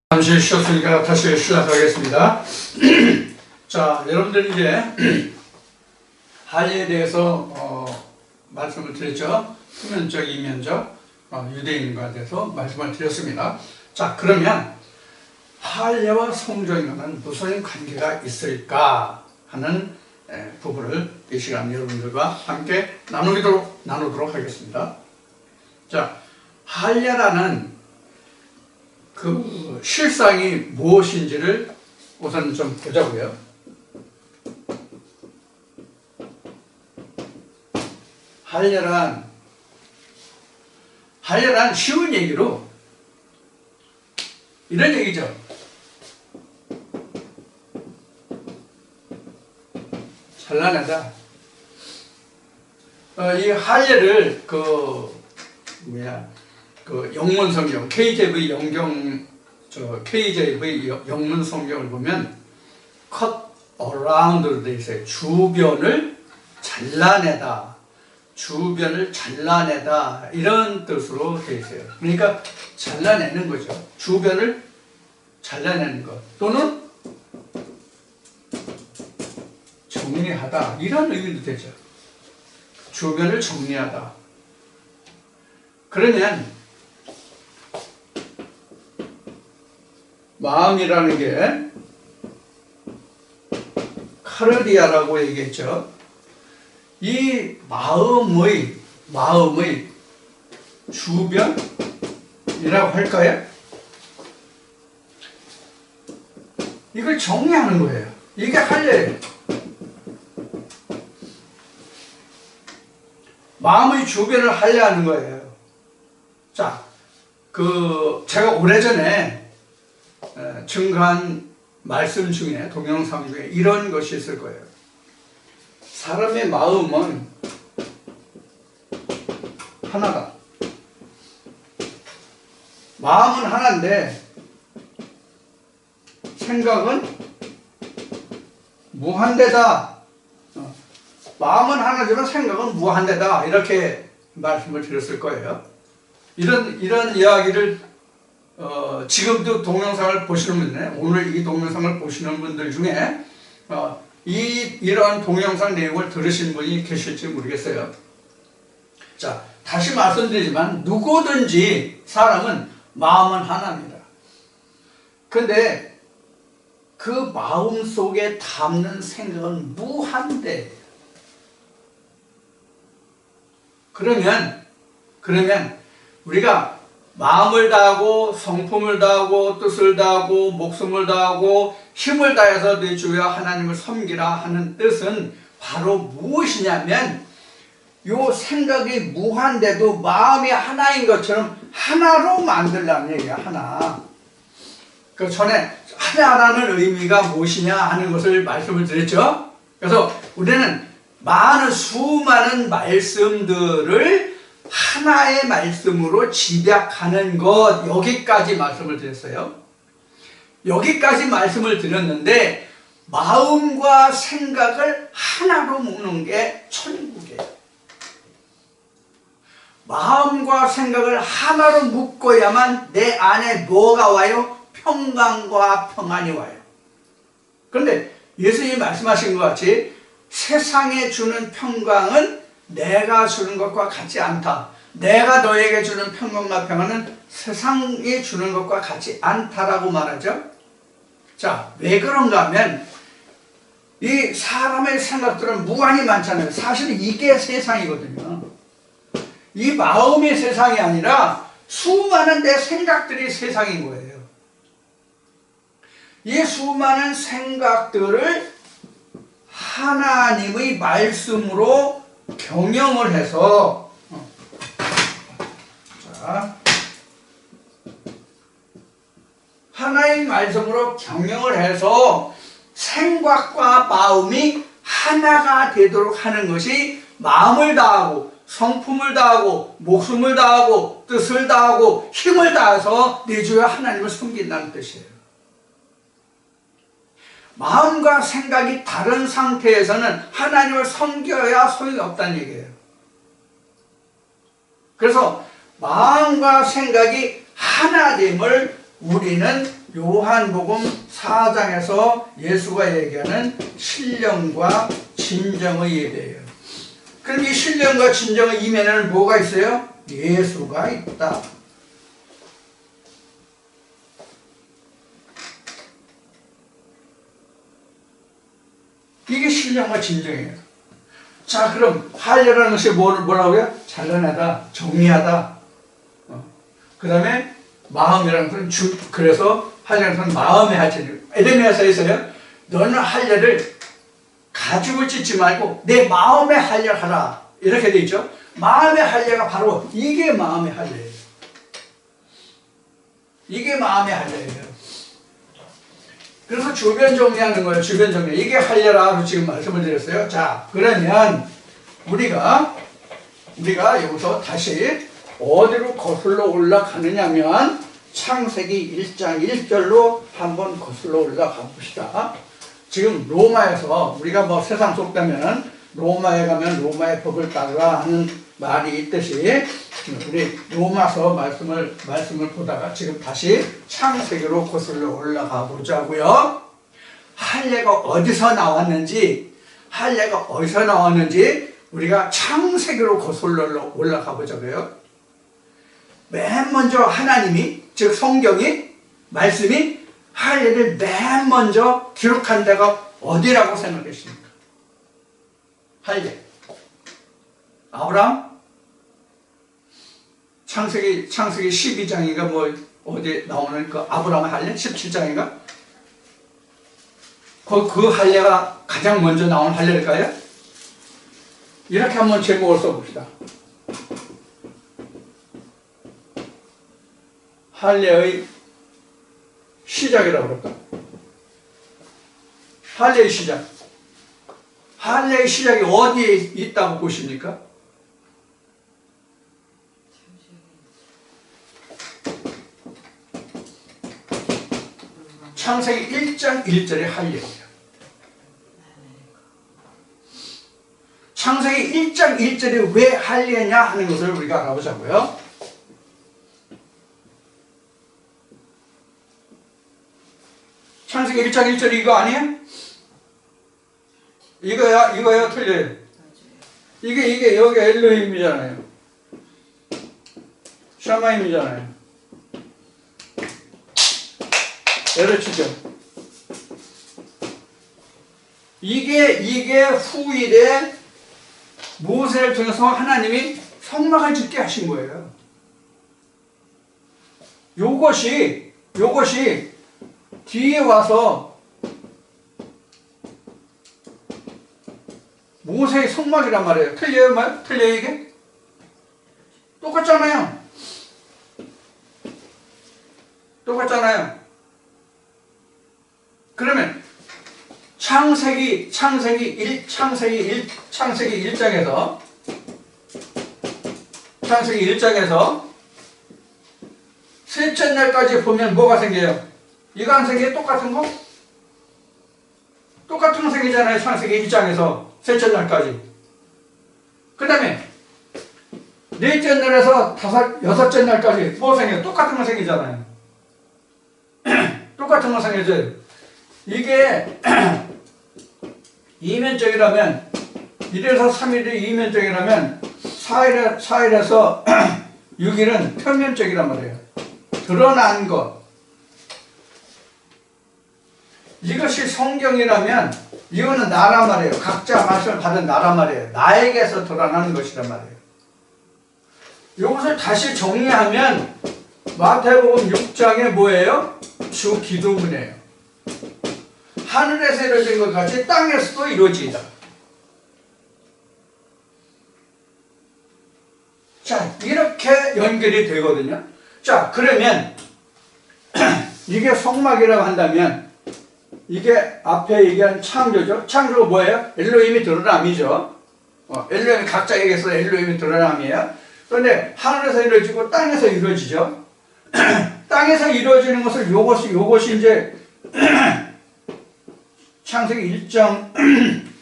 잠시 쉬었으니까 다시 시작하겠습니다. 자, 여러분들 이제 할례에 대해서 말씀을 드렸죠. 후면적, 이면적, 유대인과 대해서 말씀을 드렸습니다. 자, 그러면 할례와 성전과는 무슨 관계가 있을까 하는 부분을 이 시간 여러분들과 함께 나누도록 하겠습니다. 자, 할례라는 그 실상이 무엇인지를 우선 좀 보자고요. 할례란 쉬운 얘기로 이런 얘기죠. 찬란하다. 이 할례를 영문 성경 KJV 영문 성경을 보면 cut around로 되어 있어요. 주변을 잘라내다 이런 뜻으로 되어 있어요. 그러니까 잘라내는 거죠. 주변을 잘라내는 것 또는 정리하다 이런 의미도 되죠. 주변을 정리하다. 그러면 마음이라는 게 카르디아라고 얘기했죠. 이 마음의 주변이라고 할까요? 이걸 정리하는 거예요. 이게 할례예요. 마음의 주변을 할례하는 거예요. 자, 제가 오래전에 증거한 말씀 중에 동영상 중에 이런 것이 있을 거예요. 사람의 마음은 하나다. 마음은 하나인데 생각은 무한대다. 마음은 하나지만 생각은 무한대다. 이렇게 말씀을 드렸을 거예요. 이런 이야기를 지금도 동영상을 보시는 분들, 오늘 이 동영상을 보시는 분들 중에 이런 동영상 내용을 들으신 분이 계실지 모르겠어요. 자, 다시 말씀드리지만 누구든지 사람은 마음은 하나입니다. 근데 그 마음 속에 담는 생각은 무한대예요. 그러면 우리가 마음을 다하고 성품을 다하고 뜻을 다하고 목숨을 다하고 힘을 다해서 내 주여 하나님을 섬기라 하는 뜻은 바로 무엇이냐면 요 생각이 무한데도 마음이 하나인 것처럼 하나로 만들라는 얘기야. 하나. 그 전에 하나라는 의미가 무엇이냐 하는 것을 말씀을 드렸죠. 그래서 우리는 수많은 말씀들을 하나의 말씀으로 집약하는 것, 여기까지 말씀을 드렸어요. 여기까지 말씀을 드렸는데 마음과 생각을 하나로 묶는 게 천국이에요. 마음과 생각을 하나로 묶어야만 내 안에 뭐가 와요? 평강과 평안이 와요. 그런데 예수님이 말씀하신 것 같이 세상에 주는 평강은 내가 주는 것과 같지 않다. 내가 너에게 주는 평강과 평안은 세상이 주는 것과 같지 않다라고 말하죠. 자, 왜 그런가 하면 이 사람의 생각들은 무한히 많잖아요. 사실 이게 세상이거든요. 이 마음이 세상이 아니라 수많은 내 생각들이 세상인 거예요. 이 수많은 생각들을 하나님의 말씀으로 경영을 해서 하나의 말씀으로 경영을 해서 생각과 마음이 하나가 되도록 하는 것이 마음을 다하고 성품을 다하고 목숨을 다하고 뜻을 다하고 힘을 다해서 내 주여 하나님을 섬긴다는 뜻이에요. 마음과 생각이 다른 상태에서는 하나님을 섬겨야 소용이 없다는 얘기예요. 그래서 마음과 생각이 하나됨을 우리는 요한복음 4장에서 예수가 얘기하는 신령과 진정의 예배예요. 그럼 이 신령과 진정의 이면에는 뭐가 있어요? 예수가 있다. 이게 신령과 진정이에요. 자, 그럼 할례라는 것이 뭐라고요? 잘라내다, 정리하다. 그 다음에 마음이라는 것은 그래서 할례라는 것은 마음의 할례예요. 에레미야서에서요, 너는 할례를 가죽을 찢지 말고 내 마음의 할례를 하라. 이렇게 돼 있죠. 마음의 할례가 바로 이게 마음의 할례예요. 이게 마음의 할례예요. 그래서 주변 정리하는 거예요. 주변 정리. 이게 할례라고 지금 말씀을 드렸어요. 자, 그러면 우리가 여기서 다시 어디로 거슬러 올라가느냐면 창세기 1장 1절로 한번 거슬러 올라가 봅시다. 지금 로마에서 우리가 뭐 세상 속다면 로마에 가면 로마의 법을 따르라 하는 말이 있듯이 우리 로마서 말씀을 보다가 지금 다시 창세기로 거슬러 올라가 보자고요. 할례가 어디서 나왔는지 우리가 창세기로 거슬러 올라가 보자고요. 맨 먼저 하나님이, 즉 성경이, 말씀이 할례를 맨 먼저 기록한 데가 어디라고 생각하십니까? 할례. 아브라함? 창세기 12장인가 뭐 어디 나오는 그 아브라함의 할례? 17장인가? 그 할례가 가장 먼저 나온 할례일까요? 이렇게 한번 제목을 써봅시다. 할례의 시작이라고 그럴까? 할례의 시작. 할례의 시작이 어디에 있다고 보십니까? 창세기 1장 1절의 할례예요. 창세기 1장 1절이 왜 할례냐 하는 것을 우리가 알아보자고요. 창세기 1장 1절이 이거 아니에요? 이거야 틀려요. 이게 여기 엘로힘이잖아요. 샤마임이잖아요. 에르치죠. 이게 후일에 모세를 통해서 하나님이 성막을 짓게 하신 거예요. 요것이 뒤에 와서 모세의 성막이란 말이에요. 틀려요? 틀려요 이게? 똑같잖아요. 그러면 창세기 1장에서 셋째 날까지 보면 뭐가 생겨요? 이거 안 생겨요? 똑같은 거? 똑같은 거 생기잖아요. 창세기 1장에서 셋째 날까지. 그 다음에 넷째 날에서 여섯째 날까지 뭐 생겨요? 똑같은 거 생기잖아요. 똑같은 거 생겨져요. 이게 이면적이라면 1에서 3일이 이면적이라면 4일에서 6일은 표면적이란 말이에요. 드러난 것. 이것이 성경이라면 이거는 나란 말이에요. 각자 말씀을 받은 나란 말이에요. 나에게서 드러나는 것이란 말이에요. 이것을 다시 정리하면 마태복음 6장에 뭐예요? 주 기도문이에요. 하늘에서 이루어진 것 같이 땅에서도 이루어지다. 자, 이렇게 연결이 되거든요. 자, 그러면 이게 성막이라고 한다면 이게 앞에 얘기한 창조죠. 창조가 뭐예요? 엘로힘이 드러남이죠. 엘로힘이 각자에게서 엘로힘이 드러남이에요. 그런데 하늘에서 이루어지고 땅에서 이루어지죠. 땅에서 이루어지는 것을 요것이 이제 창세기 1장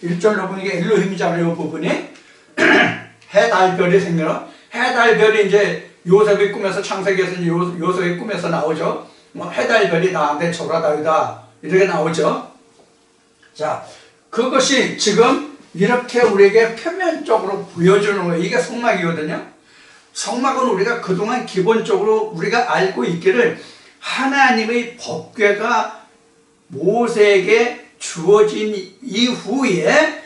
1절로 보면 이게 엘로힘이잖아요. 이 부분이 해, 달, 별이 생겨요. 해, 달, 별이 이제 요셉의 꿈에서 창세기에서 요셉의 꿈에서 나오죠. 뭐 해달별이 나한테 졸아다니다 이렇게 나오죠. 자, 그것이 지금 이렇게 우리에게 표면적으로 보여주는 거예요. 이게 성막이거든요. 성막은 우리가 그동안 기본적으로 우리가 알고 있기를 하나님의 법궤가 모세에게 주어진 이후에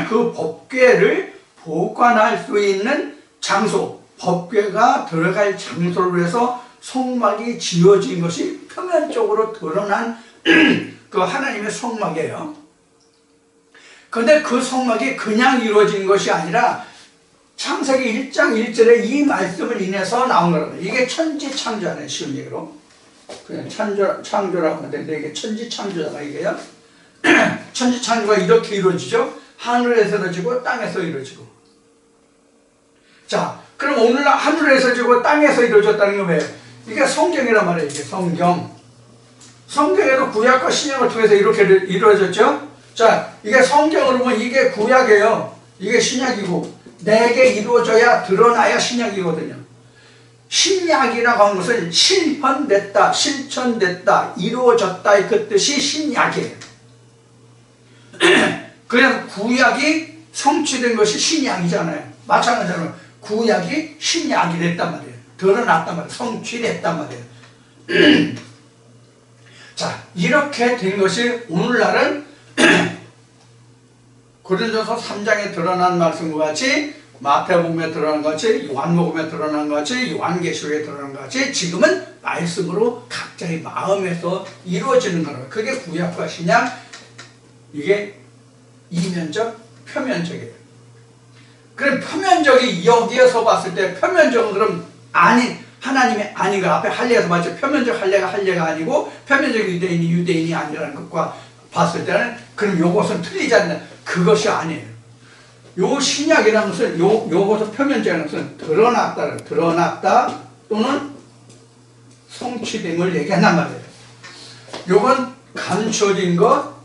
그 법궤를 보관할 수 있는 장소, 법궤가 들어갈 장소로 해서 성막이 지어진 것이 표면적으로 드러난 그 하나님의 성막이에요. 그런데 그 성막이 그냥 이루어진 것이 아니라 창세기 1장 1절에 이 말씀을 인해서 나온 거라고요. 이게 천지창조하는 쉬운 얘기로. 그냥 창조라고 하는데 이게 천지창조잖아, 이게요. 천지창조가 이렇게 이루어지죠. 하늘에서 이루어지고 땅에서 이루어지고. 자, 그럼 오늘 하늘에서 이루어지고 땅에서 이루어졌다는 건 왜? 이게 성경이란 말이에요. 이게 성경. 성경에도 구약과 신약을 통해서 이렇게 이루어졌죠. 자, 이게 성경으로 보면 이게 구약이에요. 이게 신약이고 내게 이루어져야 드러나야 신약이거든요. 신약이라고 하는 것은 실현됐다, 실천됐다, 이루어졌다 그 뜻이 신약이에요. 그래서 구약이 성취된 것이 신약이잖아요. 마찬가지로 구약이 신약이 됐단 말이에요. 드러났단 말이에요. 성취됐단 말이에요. 자, 이렇게 된 것이 오늘날은 고린도서 3장에 드러난 말씀과 같이 마태복음에 드러난 것 같이 요한복음에 드러난 것 같이 요한계시록에 드러난 것 같이 지금은 말씀으로 각자의 마음에서 이루어지는 거예요. 그게 구약과 신약, 이게 이면적, 표면적이에요. 그럼 표면적이 여기에서 봤을 때 표면적은 그럼 아니 하나님의 아니가 앞에 할례에서 봤죠. 표면적 할례가 아니고 표면적 유대인이 아니라는 것과 봤을 때는 그럼 요것은 틀리지 않나. 그것이 아니에요. 요 신약이라는 것은 요것은 표면적인 것은 드러났다 또는 성취됨을 얘기한단 말이에요. 요건 감춰진 것,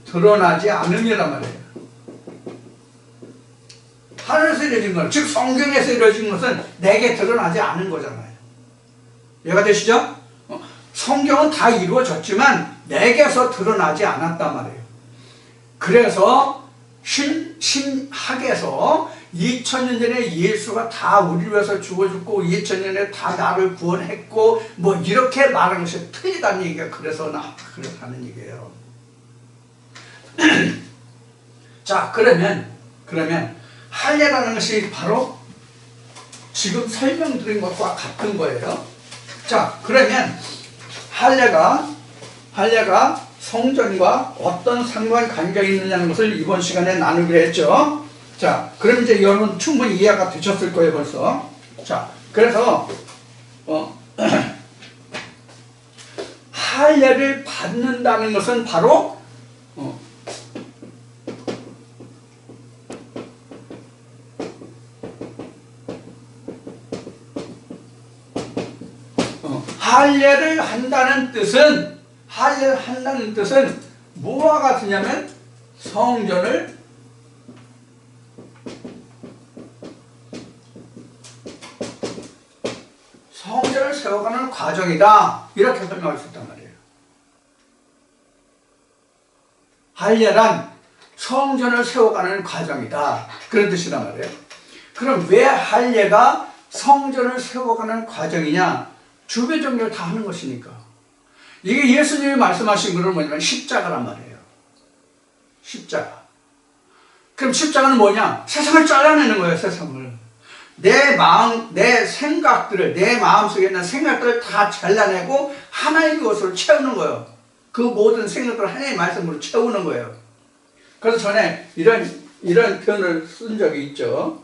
드러나지 않음이란 말이에요. 하늘에서 이루어진 것, 즉 성경에서 이루어진 것은 내게 드러나지 않은 거잖아요. 이해가 되시죠? 성경은 다 이루어졌지만 내게서 드러나지 않았단 말이에요. 그래서 신학에서 2000년 전에 예수가 다 우리를 위해서 죽어 죽고 2000년 전에 다 나를 구원했고 뭐 이렇게 말하는 것이 틀리다는 얘기가 그래서 하는 얘기예요. 자, 그러면 할례라는 것이 바로 지금 설명드린 것과 같은 거예요. 자, 그러면 할례가 성전과 어떤 상관관계가 있느냐는 것을 이번 시간에 나누기로 했죠. 자, 그럼 이제 여러분 충분히 이해가 되셨을 거예요, 벌써. 자, 그래서 할례를 받는다는 것은 바로 할례를 한다는 뜻은 뭐와 같으냐면 성전을 세워가는 과정이다. 이렇게 설명할 수 있단 말이에요. 할례란 성전을 세워가는 과정이다. 그런 뜻이란 말이에요. 그럼 왜 할례가 성전을 세워가는 과정이냐? 주배 종교를 다 하는 것이니까. 이게 예수님이 말씀하신 것은 뭐냐면 십자가란 말이에요. 십자가. 그럼 십자가는 뭐냐? 세상을 잘라내는 거예요, 세상을. 내 마음, 내 생각들을, 내 마음속에 있는 생각들을 다 잘라내고 하나님의 것으로 채우는 거예요. 그 모든 생각들을 하나님의 말씀으로 채우는 거예요. 그래서 전에 이런 표현을 쓴 적이 있죠.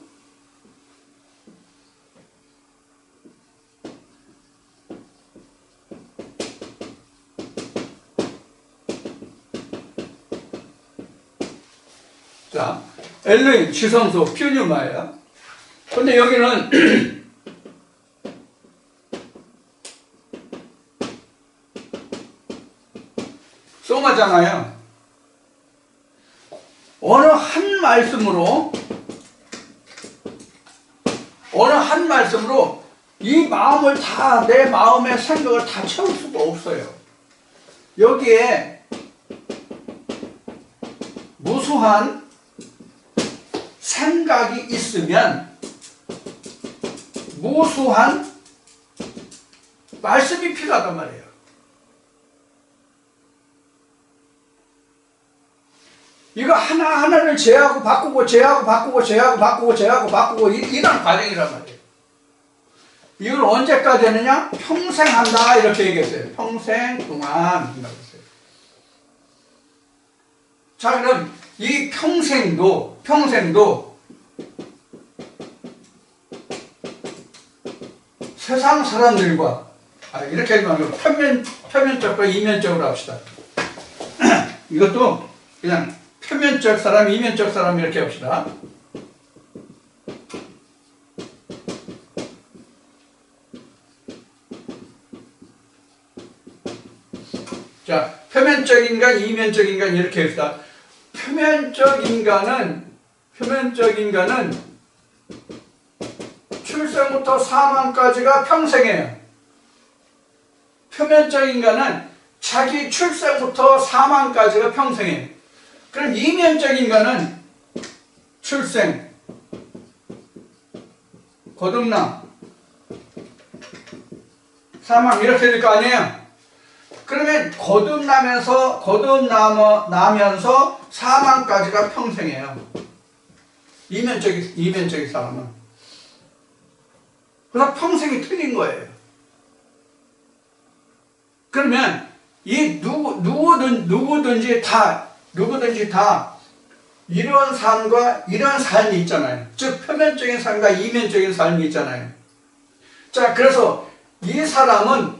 자, 엘로힘, 지성소, 퓨뉴마예요. 근데 여기는 소마잖아요. 어느 한 말씀으로 어느 한 말씀으로 이 마음을 다, 내 마음의 생각을 다 채울 수가 없어요. 여기에 무수한 생각이 있으면 무수한 말씀이 필요하단 말이에요. 이거 하나하나를 제하고 바꾸고 제하고 바꾸고 제하고 바꾸고 제하고 바꾸고 이런 과정이란 말이에요. 이걸 언제까지 하느냐? 평생 한다 이렇게 얘기했어요. 평생 동안 한다고 했어요. 자, 그럼 이 평생도 세상 사람들과 이렇게 하지 말고 표면적과 이면적으로 합시다. 이것도 그냥 표면적 사람, 이면적 사람 이렇게 합시다. 자, 표면적 인간, 이면적 인간 이렇게 합시다. 표면적 인간은 출생부터 사망까지가 평생이에요. 표면적 인간은 자기 출생부터 사망까지가 평생이에요. 그럼 이면적 인간은 출생, 거듭남, 사망 이렇게 될 거 아니에요? 그러면 거듭나면서 사망까지가 평생이에요. 이면적인 사람은. 그래서 평생이 틀린 거예요. 그러면 이 누구든지 다 이런 삶과 이런 삶이 있잖아요. 즉 표면적인 삶과 이면적인 삶이 있잖아요. 자, 그래서 이 사람은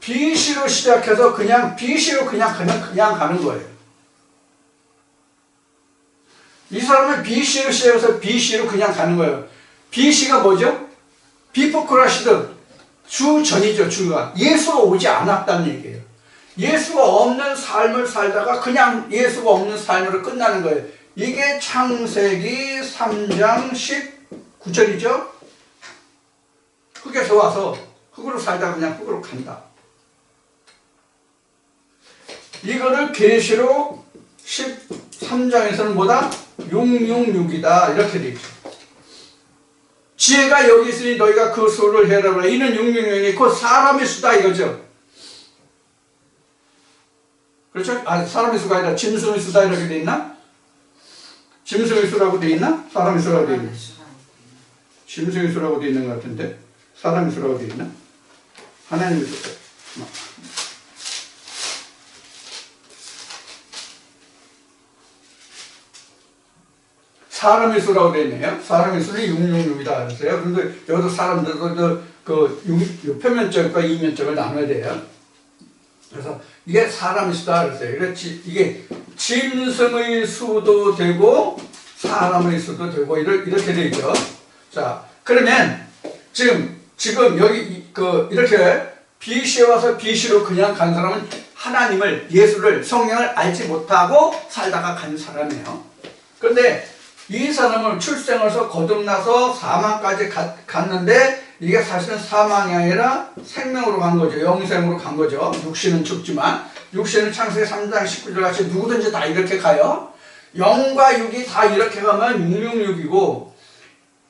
B씨로 시작해서 B씨로 그냥 가는 거예요. 이 사람은 B씨로 시작해서 B씨로 그냥 가는 거예요. B씨가 뭐죠? 비포 크라시드, 주 전이죠. 주가 예수가 오지 않았다는 얘기예요. 예수가 없는 삶을 살다가 그냥 예수가 없는 삶으로 끝나는 거예요. 이게 창세기 3장 19절이죠. 흙에서 와서 흙으로 살다가 그냥 흙으로 간다. 이거를 계시록 13장에서는 뭐다? 666이다 이렇게 되어 있죠. 지혜가 여기 있으니 너희가 그 수를 해라. 이는 666이 곧 사람의 수다 이거죠. 그렇죠? 사람의 수가 아니라 짐승의 수다 이렇게 되어 있나? 짐승의 수라고 되어 있나? 사람의 수라고 되어 있나? 짐승의 수라고 되어 있는 것 같은데 사람의 수라고 되어 있나? 하나님의 수. 사람의 수라고 되어 있네요. 사람의 수는 666이다 그랬어요. 그런데 여기서 사람들도 그 표면적과 이면적을 나눠야 돼요. 그래서 이게 사람의 수다 그랬어요. 그렇지, 이게 짐승의 수도 되고 사람의 수도 되고 이렇게 되어 있죠. 자, 그러면 지금 여기 이렇게 BC에 와서 BC로 그냥 간 사람은 하나님을, 예수를, 성령을 알지 못하고 살다가 간 사람이에요. 그런데 이 사람은 출생해서 거듭나서 사망까지 갔는데 이게 사실은 사망이 아니라 생명으로 간 거죠. 영생으로 간 거죠. 육신은 죽지만 육신은 창세기 3장 19절 같이 누구든지 다 이렇게 가요. 영과 육이 다 이렇게 가면 666이고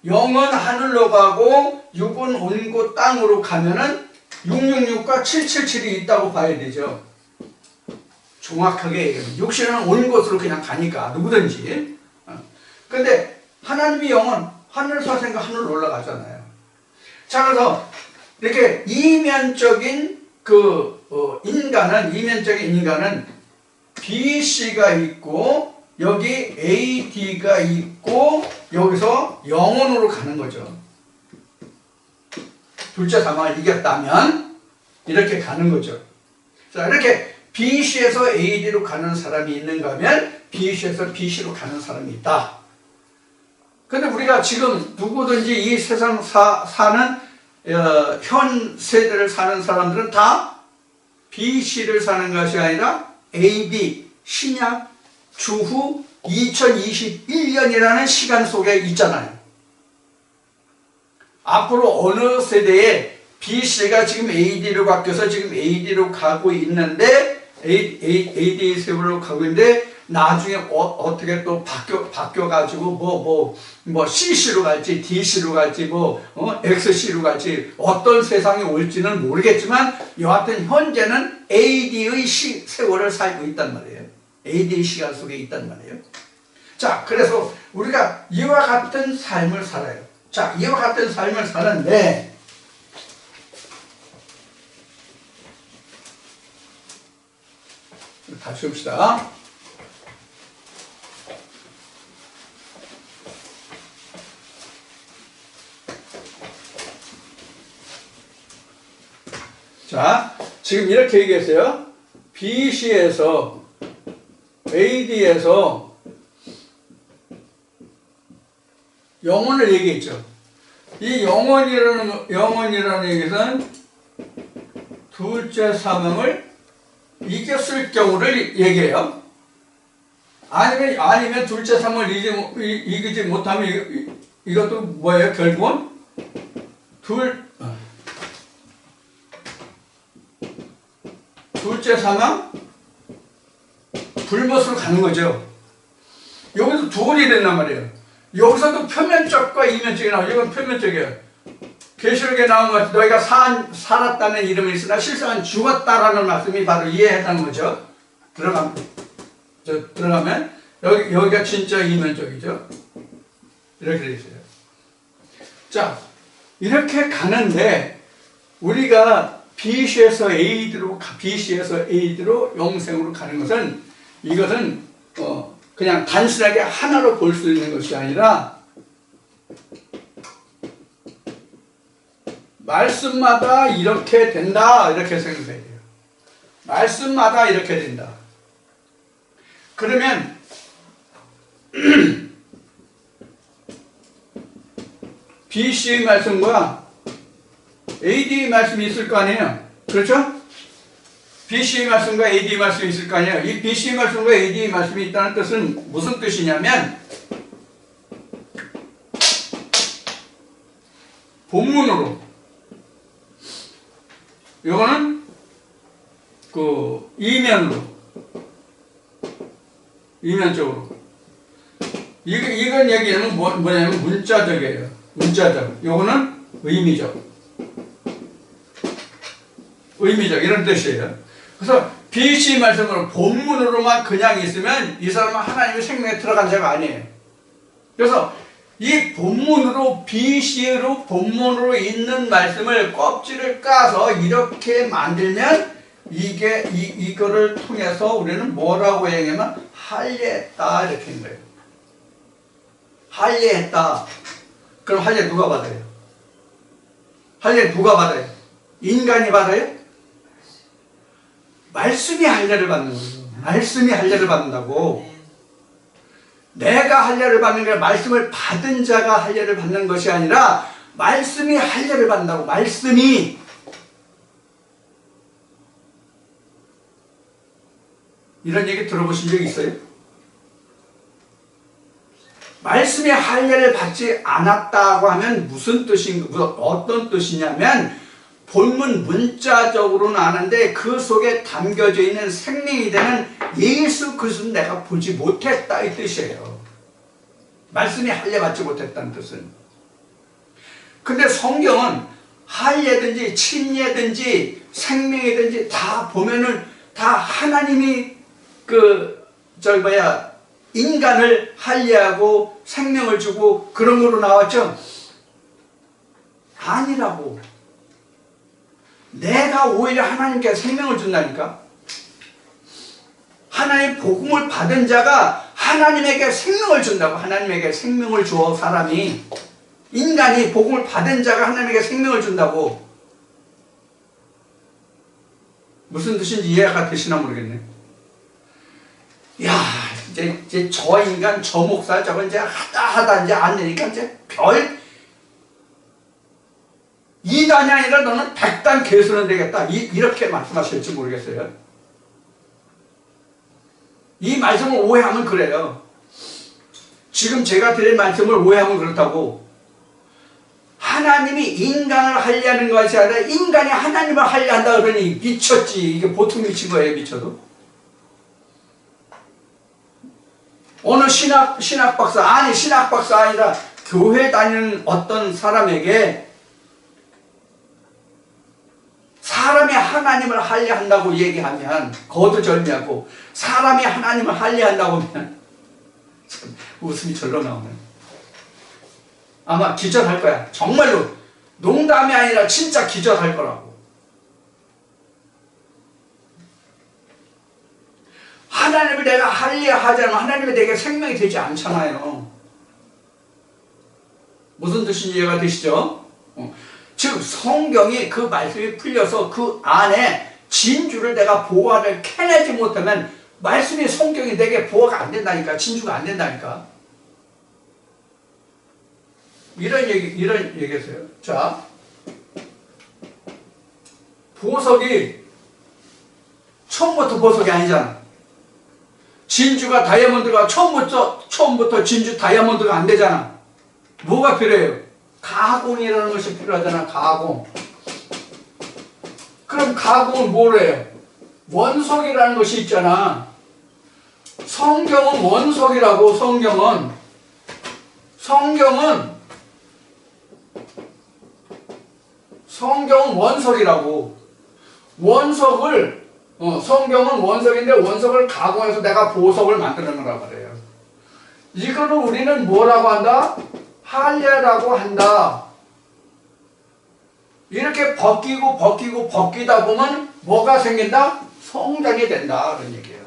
영은 하늘로 가고 육은 온 곳 땅으로 가면은 666과 777이 있다고 봐야 되죠. 정확하게 얘기하면 육신은 온 곳으로 그냥 가니까 누구든지. 근데 하나님의 영은 하늘 사생과 하늘로 올라가잖아요. 자, 그래서 이렇게 이면적인 이면적인 인간은 BC가 있고 여기 AD가 있고 여기서 영혼으로 가는 거죠. 둘째 사망을 이겼다면 이렇게 가는 거죠. 자, 이렇게 BC에서 AD로 가는 사람이 있는가 하면 BC에서 BC로 가는 사람이 있다. 근데 우리가 지금 누구든지 이 세상 사는 현 세대를 사는 사람들은 다 BC를 사는 것이 아니라 AD, 신약, 주후 2021년이라는 시간 속에 있잖아요. 앞으로 어느 세대에 BC가 지금 AD로 바뀌어서 지금 AD로 가고 있는데 AD 세월로 가고 있는데 나중에 어떻게 또 바뀌어가지고 뭐 CC로 갈지 DC로 갈지 XC로 갈지 어떤 세상이 올지는 모르겠지만 여하튼 현재는 AD의 세월을 살고 있단 말이에요. AD의 시간 속에 있단 말이에요. 자, 그래서 우리가 이와 같은 삶을 살아요. 자, 이와 같은 삶을 사는데 다시 봅시다. 자, 지금 이렇게 얘기했어요. BC에서 AD에서 영혼을 얘기했죠. 이 영혼이라는 얘기는 둘째 사망을 이겼을 경우를 얘기해요. 아니면 둘째 사망을 이기지 못하면 이것도 뭐예요? 결국은 둘째 사망 불못으로 가는 거죠. 여기서 두 번이 된단 말이에요. 여기서도 표면적과 이면적이 나와요. 이건 표면적이에요. 계시록에 나온 것 같이 너희가 살았다는 이름이 있으나 실상은 죽었다라는 말씀이 바로 이해했다는 거죠. 들어가면 여기가 진짜 이면적이죠. 이렇게 되어 있어요. 자, 이렇게 가는데 우리가 BC에서 AD로 영생으로 가는 것은 이것은 그냥 단순하게 하나로 볼 수 있는 것이 아니라 말씀마다 이렇게 된다 이렇게 생각해야 돼요. 말씀마다 이렇게 된다. 그러면 BC의 말씀과 AD의 말씀이 있을 거 아니에요. 그렇죠? BC의 말씀과 AD의 말씀이 있을 거 아니에요. 이 BC의 말씀과 AD의 말씀이 있다는 뜻은 무슨 뜻이냐면 본문으로 이거는 이면적으로 이건 얘기하면 뭐냐면 문자적이에요. 문자적. 요거는 의미적 이런 뜻이에요. 그래서 BC 말씀으로 본문으로만 그냥 있으면 이 사람은 하나님의 생명에 들어간 자가 아니에요. 그래서 이 본문으로 BC로 본문으로 있는 말씀을 껍질을 까서 이렇게 만들면 이거를 통해서 우리는 뭐라고 얘기하면 할례했다 이렇게 하는 거예요. 할례했다. 그럼 할례 누가 받아요? 할례 누가 받아요? 인간이 받아요? 말씀이 할례를 받는 거예요. 말씀이 할례를 받는다고. 내가 할례를 받는 게 말씀을 받은 자가 할례를 받는 것이 아니라 말씀이 할례를 받는다고. 말씀이. 이런 얘기 들어보신 적 있어요? 말씀이 할례를 받지 않았다고 하면 무슨 어떤 뜻이냐면 본문 문자적으로는 아는데 그 속에 담겨져 있는 생명이 되는 예수 그리스도는 내가 보지 못했다 이 뜻이에요. 말씀이 할례 받지 못했다는 뜻은. 근데 성경은 할례든지 침례든지 생명이든지 다 보면은 다 하나님이 인간을 할례하고 생명을 주고 그런 거로 나왔죠? 아니라고. 내가 오히려 하나님께 생명을 준다니까. 하나님 복음을 받은 자가 하나님에게 생명을 준다고. 하나님에게 생명을 줘. 사람이 인간이 복음을 받은 자가 하나님에게 생명을 준다고. 무슨 뜻인지 이해가 되시나 모르겠네. 야, 이제 저 인간 저 목사 저거 이제 하다 이제 안 되니까 이제 별 2단이 아니라 너는 100단 개수는 되겠다. 이렇게 말씀하실지 모르겠어요. 이 말씀을 오해하면 그래요. 지금 제가 드릴 말씀을 오해하면 그렇다고. 하나님이 인간을 하려는 것이 아니라 인간이 하나님을 하려 한다 그러니 미쳤지. 이게 보통 미친 거예요, 미쳐도. 어느 신학 박사, 아니 신학 박사 아니라 교회 다니는 어떤 사람에게 사람이 하나님을 하려 한다고 얘기하면 거두절미하고, 사람이 하나님을 하려 한다고 하면 참 웃음이 절로 나오네. 아마 기절할 거야. 정말로 농담이 아니라 진짜 기절할 거라고. 하나님을 내가 하려 하자면 하나님이 내게 생명이 되지 않잖아요. 무슨 뜻인지 이해가 되시죠? 즉 성경이 그 말씀이 풀려서 그 안에 진주를 내가 보화를 캐내지 못하면 말씀이 성경이 내게 보화가 안 된다니까. 진주가 안 된다니까. 이런 얘기했어요. 자, 보석이 처음부터 보석이 아니잖아. 진주가 다이아몬드가 처음부터 진주 다이아몬드가 안 되잖아. 뭐가 필요해요? 가공이라는 것이 필요하잖아. 가공. 그럼 가공은 뭐로 해요? 원석이라는 것이 있잖아. 성경은 원석이라고. 성경은 원석이라고. 성경은 원석인데 원석을 가공해서 내가 보석을 만드는 거란 말이에요. 이거를 우리는 뭐라고 한다? 할례라고 한다. 이렇게 벗기다 보면 뭐가 생긴다? 성전이 된다. 그런 얘기예요.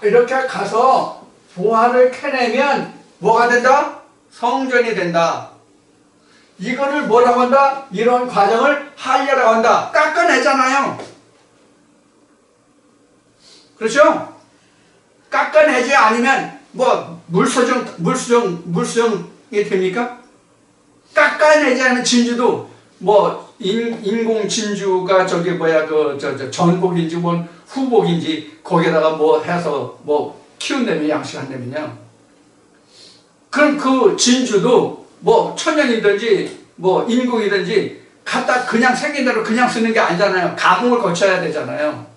이렇게 가서 보화를 캐내면 뭐가 된다? 성전이 된다. 이거를 뭐라고 한다? 이런 과정을 할례라고 한다. 깎아내잖아요. 그렇죠? 깎아내지 않으면 뭐 물수정이 됩니까? 깎아내지 않으면 진주도 뭐 인공 진주가 전복인지 뭔 후복인지 거기에다가 뭐 해서 뭐 키운다면 양식한다면요. 그럼 그 진주도 뭐 천연이든지 뭐 인공이든지 갖다 그냥 생긴 대로 그냥 쓰는 게 아니잖아요. 가공을 거쳐야 되잖아요.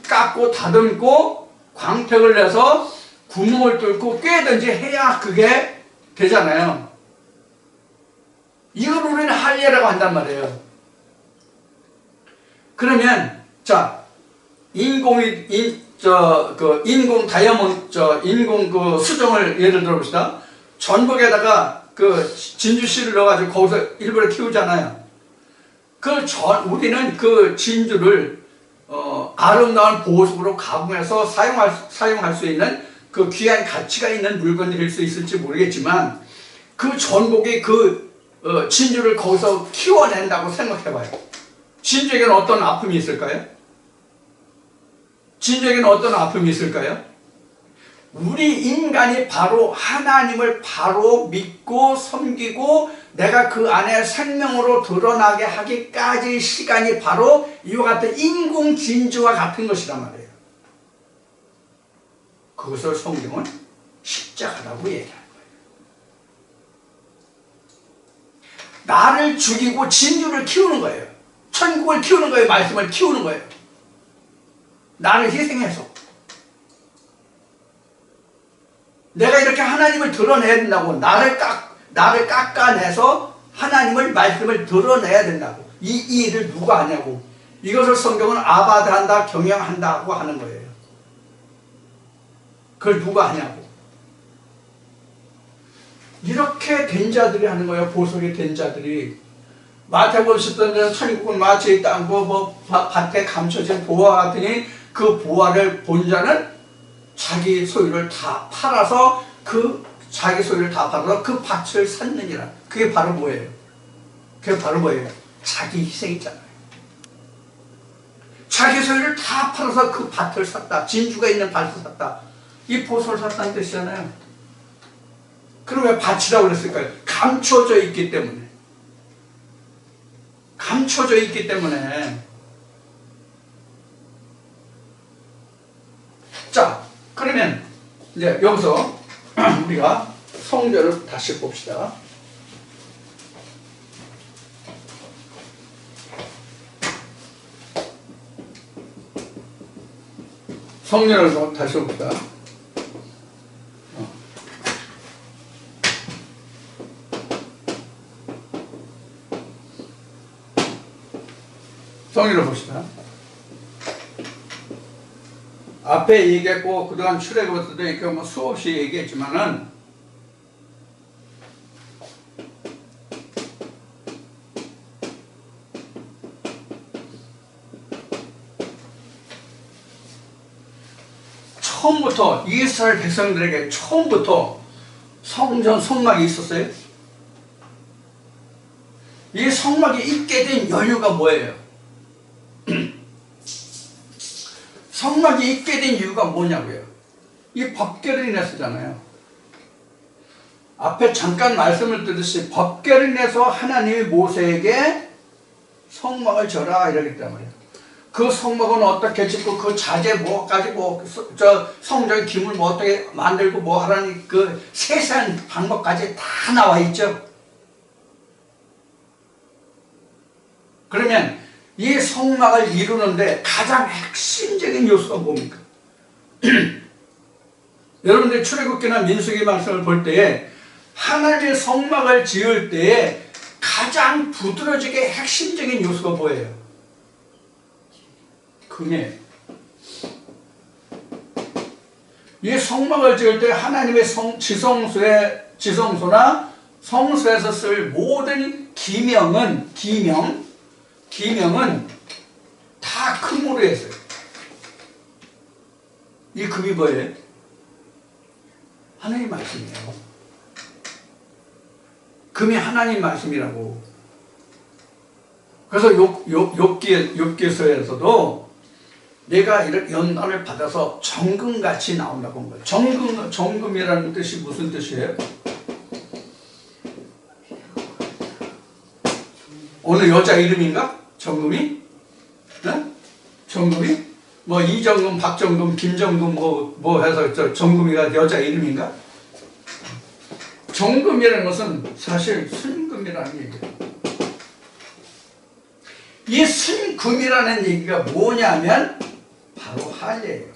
깎고 다듬고 광택을 내서 구멍을 뚫고 꿰든지 해야 그게 되잖아요. 이걸 우리는 할례라고 한단 말이에요. 그러면 자, 인공 다이아몬드, 인공 그 수정을 예를 들어 봅시다. 전복에다가 그 진주씨를 넣어가지고 거기서 일부러 키우잖아요. 우리는 그 진주를 아름다운 보석으로 가공해서 사용할 수 있는 그 귀한 가치가 있는 물건일 수 있을지 모르겠지만, 그 전복이 진주를 거기서 키워낸다고 생각해봐요. 진주에게는 어떤 아픔이 있을까요? 우리 인간이 바로 하나님을 바로 믿고 섬기고 내가 그 안에 생명으로 드러나게 하기까지 시간이 바로 이와 같은 인공 진주와 같은 것이란 말이에요. 그것을 성경은 십자가라고 얘기하는 거예요. 나를 죽이고 진주를 키우는 거예요. 천국을 키우는 거예요. 말씀을 키우는 거예요. 나를 희생해서. 내가 이렇게 하나님을 드러내야 된다고. 나를 깎아내서 하나님을 말씀을 드러내야 된다고. 이 일을 누가 하냐고. 이것을 성경은 아바다한다, 경영한다고 하는 거예요. 그걸 누가 하냐고. 이렇게 된 자들이 하는 거예요. 보석이 된 자들이. 마태복음 10장에는 천국은 마치 땅과 밭에 감춰진 보화 같으니 그 보화를 본 자는 자기 소유를 다 팔아서 그 밭을 샀느니라. 그게 바로 뭐예요? 자기 희생이잖아요. 자기 소유를 다 팔아서 그 밭을 샀다. 진주가 있는 밭을 샀다. 이 보석을 샀다는 뜻이잖아요. 그럼 왜 밭이라고 그랬을까요? 감춰져 있기 때문에. 자, 그러면 이제 여기서 우리가 성전을 다시 봅시다. 성전을 다시 봅시다. 성전을 봅시다. 앞에 얘기했고 그동안 출애굽부터도 이렇게 뭐 수없이 얘기했지만은 처음부터 이스라엘 백성들에게 처음부터 성전 성막이 있었어요. 이 성막이 있게 된 연유가 뭐예요? 성막이 있게 된 이유가 뭐냐고요? 이 법궤를 인해서잖아요. 앞에 잠깐 말씀을 드렸듯이 법궤를 인해서 하나님이 모세에게 성막을 져라 이러기 때문에 그 성막은 어떻게 짓고 그 자재 뭐까지 성전 기물 뭐 어떻게 만들고 뭐 하라는 그 세세한 방법까지 다 나와 있죠. 그러면 이 성막을 이루는데 가장 핵심적인 요소가 뭡니까? 여러분들 출애굽기나 민수기 말씀을 볼 때에 하나님의 성막을 지을 때에 가장 두드러지게 핵심적인 요소가 뭐예요? 금이에요. 이 성막을 지을 때 하나님의 지성소나 성소에서 쓸 모든 기명은 다 금으로 했어요. 이 금이 뭐예요? 하나님 말씀이에요. 금이 하나님 말씀이라고. 그래서 욥기서에서도 내가 이렇게 연단을 받아서 정금같이 나온다고 한 거예요. 정금이라는 뜻이 무슨 뜻이에요? 어느 여자 이름인가? 정금이? 네? 정금이? 뭐 이정금, 박정금, 김정금 뭐 해서 정금이가 여자 이름인가? 정금이라는 것은 사실 순금이라는 얘기예요. 이 순금이라는 얘기가 뭐냐면 바로 할례예요.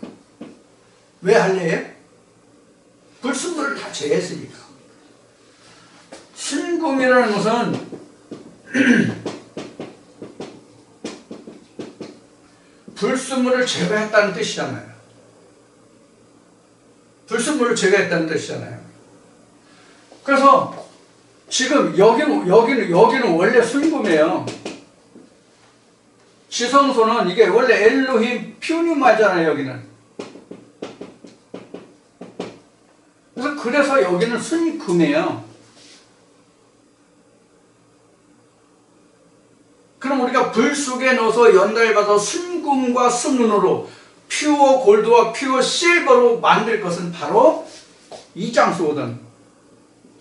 왜 할례예요? 불순물을 다 제했으니까. 순금이라는 것은 불순물을 제거했다는 뜻이잖아요. 불순물을 제거했다는 뜻이잖아요. 그래서 지금 여기는 원래 순금이에요. 지성소는 이게 원래 엘로힘 퓨니마잖아요, 여기는. 그래서 여기는 순금이에요. 그럼 우리가 불 속에 넣어서 연달아서 순금과 순은으로 퓨어 골드와 퓨어 실버로 만들 것은 바로 이 장소거든.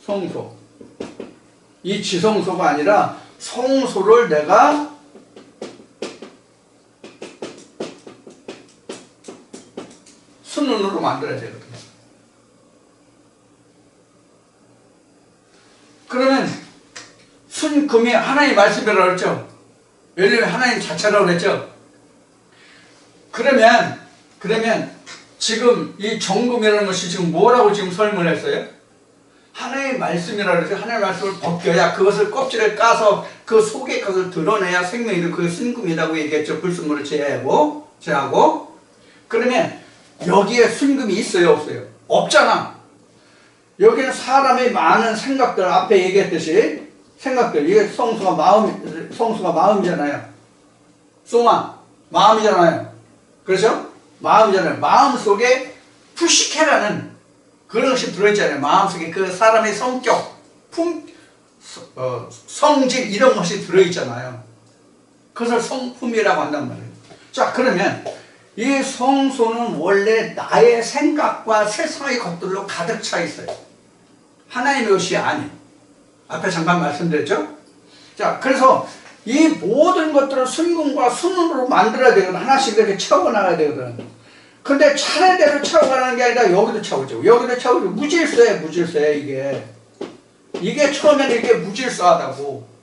성소. 이 지성소가 아니라 성소를 내가 순은으로 만들어야 되거든. 그러면 순금이 하나님 말씀이라고 했죠. 왜냐면 하나님 자체라고 했죠. 그러면 지금 이 정금이라는 것이 지금 뭐라고 지금 설명을 했어요? 하나님의 말씀이라고 해서 하나님의 말씀을 벗겨야 그것을 껍질을 까서 그 속의 것을 드러내야 생명이 그 순금이라고 얘기했죠. 불순물을 제하고. 그러면 여기에 순금이 있어요, 없어요? 없잖아. 여기는 사람의 많은 생각들, 앞에 얘기했듯이 생각들, 이게 성수가 마음이잖아요. 송아, 마음이잖아요. 그렇죠? 마음이잖아요. 마음 속에 푸시케라는 그런 것이 들어있잖아요. 마음 속에 그 사람의 성격, 성질 이런 것이 들어있잖아요. 그것을 성품이라고 한단 말이에요. 자, 그러면 이 성소는 원래 나의 생각과 세상의 것들로 가득 차 있어요. 하나님의 것이 아닌. 앞에 잠깐 말씀드렸죠? 자, 그래서 이 모든 것들을 순금과 순은으로 만들어야 되거든. 하나씩 이렇게 채워나가야 되거든. 근데 차례대로 채워가는 게 아니라 여기도 채워지고 여기도 채워지고 무질서해 이게 처음에는 이게 무질서하다고.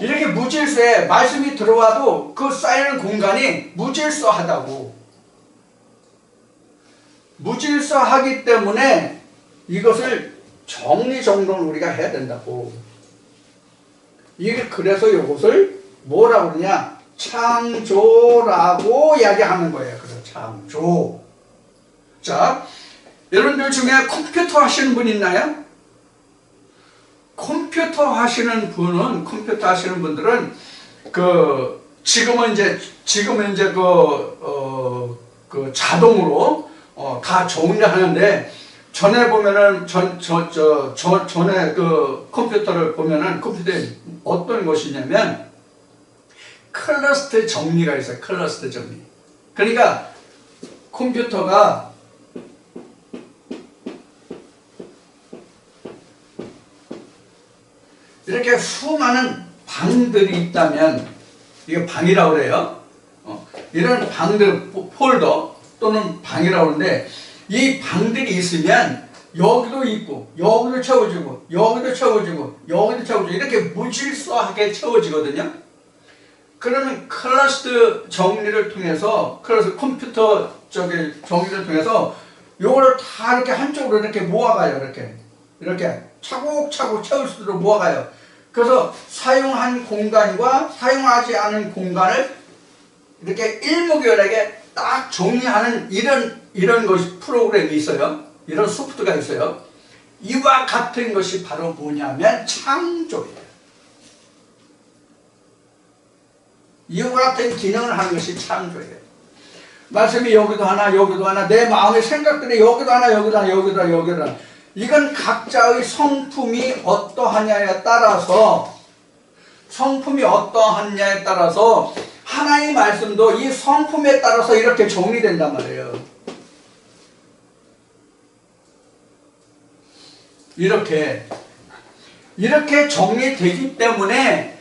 이렇게 무질서해. 말씀이 들어와도 그 쌓이는 공간이 무질서하다고. 무질서하기 때문에 이것을 정리정돈을 우리가 해야 된다고. 이게 그래서 이것을 뭐라고 그러냐? 창조라고 이야기하는 거예요. 그래서 창조. 자, 여러분들 중에 컴퓨터 하시는 분 있나요? 컴퓨터 하시는 분들은 지금은 이제 그 자동으로 다 정리하는데, 전에 보면은 전에 그 컴퓨터를 보면은 컴퓨터에 어떤 것이냐면 클러스터 정리가 있어요. 클러스터 정리. 그러니까 컴퓨터가 이렇게 수많은 방들이 있다면, 이게 방이라고 그래요. 이런 방들, 폴더 또는 방이라고 하는데, 이 방들이 있으면 여기도 있고 여기도 채워지고 여기도 채워지고 여기도 채워지고 이렇게 무질서하게 채워지거든요. 그러면 클러스터 정리를 통해서, 클러스터 컴퓨터 정리를 통해서 요거를 다 이렇게 한쪽으로 이렇게 모아가요. 이렇게 차곡차곡 채울 수 있도록 모아가요. 그래서 사용한 공간과 사용하지 않은 공간을 이렇게 일목요연하게 딱 정리하는 이런 것이 프로그램이 있어요. 이런 소프트가 있어요. 이와 같은 것이 바로 뭐냐면 창조예요. 이와 같은 기능을 하는 것이 창조예요. 말씀이 여기도 하나, 내 마음의 생각들이 여기도 하나, 여기도 하나. 이건 각자의 성품이 어떠하냐에 따라서 하나의 말씀도 이 성품에 따라서 이렇게 정리된단 말이에요. 이렇게 정리되기 때문에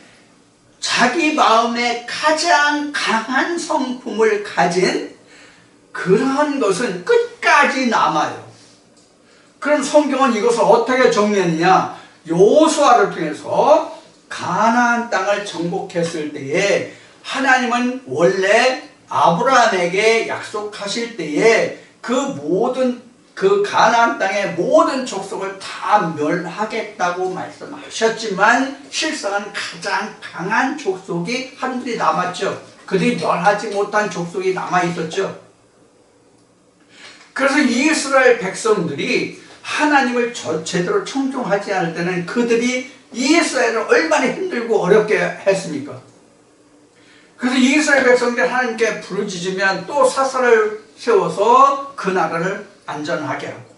자기 마음에 가장 강한 성품을 가진 그러한 것은 끝까지 남아요. 그럼 성경은 이것을 어떻게 정리했느냐? 여호수아를 통해서 가나안 땅을 정복했을 때에 하나님은 원래 아브라함에게 약속하실 때에 그 가나안 땅의 모든 족속을 다 멸하겠다고 말씀하셨지만 실상은 가장 강한 족속이 한둘이 남았죠. 그들이 멸하지 못한 족속이 남아있었죠. 그래서 이스라엘 백성들이 하나님을 제대로 청종하지 않을 때는 그들이 이스라엘을 얼마나 힘들고 어렵게 했습니까? 그래서 이스라엘 백성들이 하나님께 부르짖으면 또 사사를 세워서 그 나라를 안전하게 하고,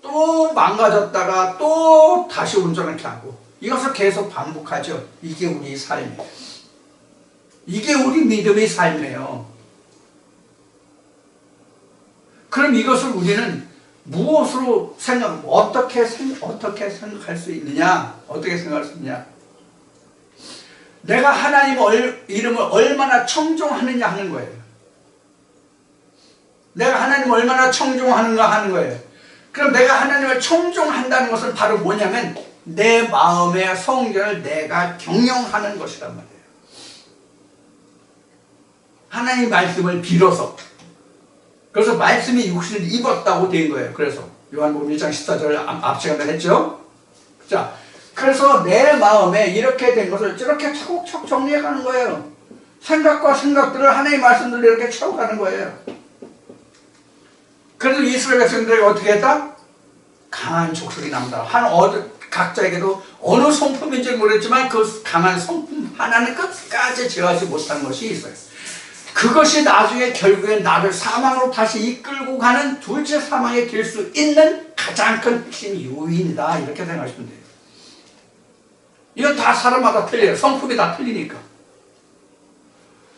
또 망가졌다가 또 다시 온전하게 하고, 이것을 계속 반복하죠. 이게 우리 삶이에요. 이게 우리 믿음의 삶이에요. 그럼 이것을 우리는 무엇으로 어떻게 생각할 수 있느냐? 내가 하나님 이름을 얼마나 청종하느냐 하는 거예요. 내가 하나님을 얼마나 청종하는가 하는 거예요. 그럼 내가 하나님을 청종한다는 것은 바로 뭐냐면 내 마음의 성결을 내가 경영하는 것이란 말이에요. 하나님 말씀을 빌어서. 그래서 말씀이 육신을 입었다고 된 거예요. 그래서 요한복음 1장 14절 앞 시간에 했죠. 자, 그래서 내 마음에 이렇게 된 것을 이렇게 차곡차곡 정리해가는 거예요. 생각과 생각들을 하나님의 말씀들로 이렇게 채워가는 거예요. 그래서 이스라엘 백성들에게 어떻게 했다? 강한 족속이 남다. 각자에게도 어느 성품인지 모르겠지만 그 강한 성품 하나는 끝까지 제어하지 못한 것이 있어요. 그것이 나중에 결국엔 나를 사망으로 다시 이끌고 가는 둘째 사망에 될 수 있는 가장 큰 핵심 요인이다. 이렇게 생각하시면 돼요. 이건 다 사람마다 틀려요. 성품이 다 틀리니까.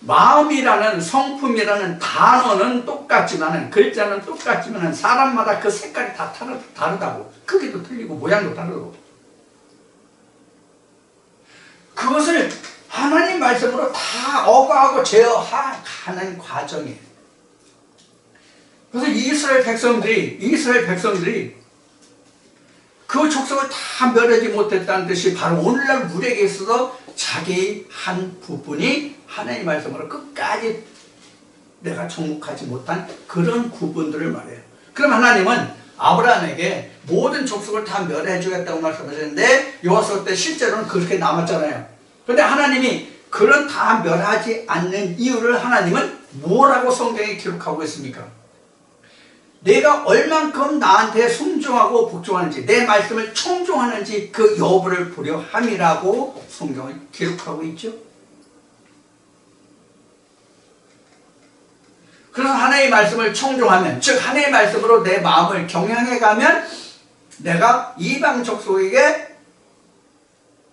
마음이라는 성품이라는 단어는 똑같지만은, 글자는 똑같지만은 사람마다 그 색깔이 다 다르다고. 크기도 틀리고 모양도 다르고. 그것을 하나님 말씀으로 다 억하고 제어하는 과정이에요. 그래서 이스라엘 백성들이 그 족속을 다 멸하지 못했다는 뜻이 바로 오늘날 우리에게 있어서 자기 한 부분이 하나님 말씀으로 끝까지 내가 정복하지 못한 그런 부분들을 말해요. 그럼 하나님은 아브라함에게 모든 족속을 다 멸해 주겠다고 말씀하셨는데 여호수아 때 실제로는 그렇게 남았잖아요. 그런데 하나님이 그런 다 멸하지 않는 이유를 하나님은 뭐라고 성경에 기록하고 있습니까? 내가 얼만큼 나한테 순종하고 복종하는지, 내 말씀을 청종하는지 그 여부를 보려 함이라고 성경은 기록하고 있죠. 그래서 하나님의 말씀을 청종하면, 즉 하나님의 말씀으로 내 마음을 경영해 가면 내가 이방 족속에게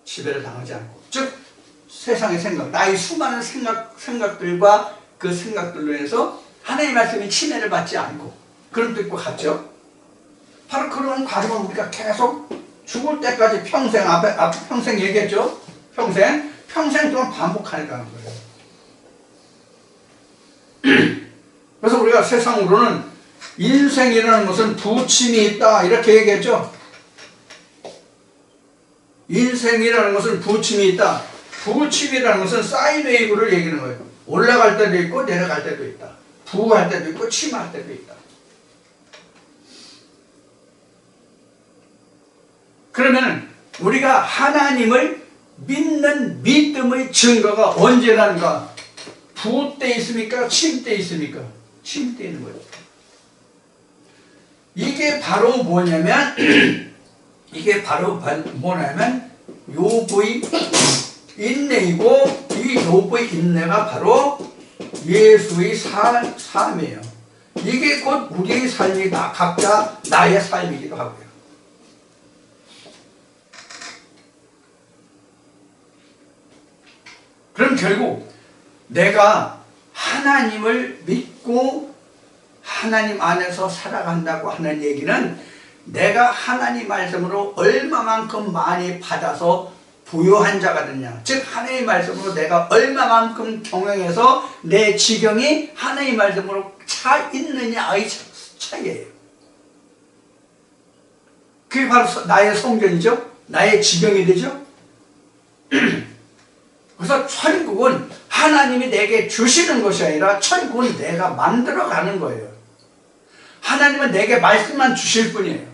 지배를 당하지 않고, 즉 세상의 생각, 나의 수많은 생각들과 그 생각들로 인해서 하나님의 말씀이 침해를 받지 않고 그런 뜻과 같죠. 바로 그런 과정을 우리가 계속 죽을 때까지 평생, 앞에 평생 얘기했죠. 평생 동안 반복하니까 하는 거예요. 그래서 우리가 세상으로는 인생이라는 것은 부침이 있다 이렇게 얘기했죠. 인생이라는 것은 부침이 있다. 부침이라는 것은 사인웨이브를 얘기하는 거예요. 올라갈 때도 있고 내려갈 때도 있다. 부할 때도 있고 침할 때도 있다. 그러면 우리가 하나님을 믿는 믿음의 증거가 언제 나는가? 부 때 있습니까? 침 때 있습니까? 침 때 있는 거예요. 이게 바로 뭐냐면 욥의 인내이고, 이 욥의 인내가 바로 예수의 삶이에요. 이게 곧 우리의 삶이 각자 나의 삶이기도 하고요. 그럼 결국 내가 하나님을 믿고 하나님 안에서 살아간다고 하는 얘기는 내가 하나님 말씀으로 얼마만큼 많이 받아서 부요한 자가 됐냐, 즉 하나님 말씀으로 내가 얼마만큼 경영해서 내 지경이 하나님 말씀으로 차 있느냐의 차이예요. 그게 바로 나의 성전이죠. 나의 지경이 되죠. 그래서 천국은 하나님이 내게 주시는 것이 아니라 천국은 내가 만들어가는 거예요. 하나님은 내게 말씀만 주실 뿐이에요.